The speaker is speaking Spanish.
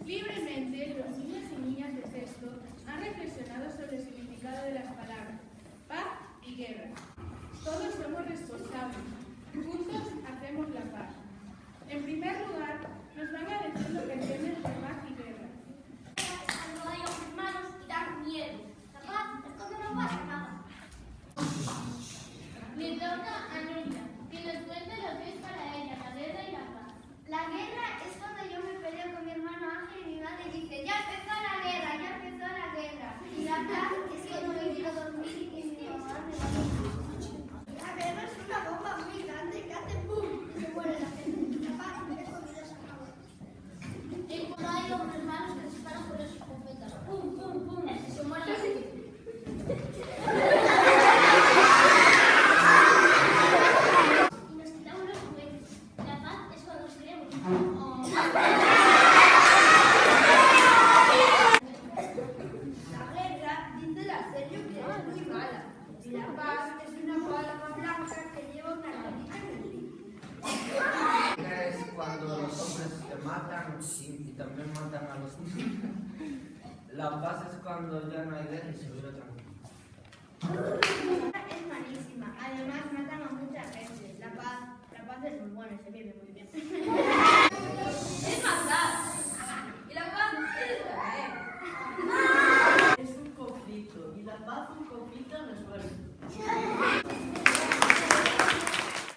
Libremente, los niños y niñas de sexto han reflexionado sobre el significado de las palabras paz y guerra. Todos somos responsables. Juntos hacemos la paz. En primer lugar, nos van a decir lo que entienden por paz y guerra. Cuando hay hermanos y dan miedo. La paz es cuando no pasa nada. Le toca a Nuria, que nos cuente lo que es para ella la guerra y la paz. La guerra es cuando yo me peleo con mi hermano Ángel y mi madre dice ¡ya empezó la guerra! ¡Ya empezó la guerra! Y la paz es cuando me quiero dormir y mi mamá me va a dormir. La guerra es una bomba muy grande que hace ¡pum! Y se muere la gente. La paz es cuando ya se acabó. Y cuando hay hombres malos que disparan por las escopetas. ¡Pum, pum, pum! Y se muere la gente. Y nos quitamos los juguetes. La paz es cuando nos queremos. La guerra, dice la serie, que es muy mala. Y la paz es una palabra blanca que lleva una rayita en el pico. Es cuando los hombres te matan y también matan a los niños. La paz es cuando ya no hay guerra y se vive tranquilo. Es malísima, además matan a mucha gente. La paz es muy buena, se vive muy bien.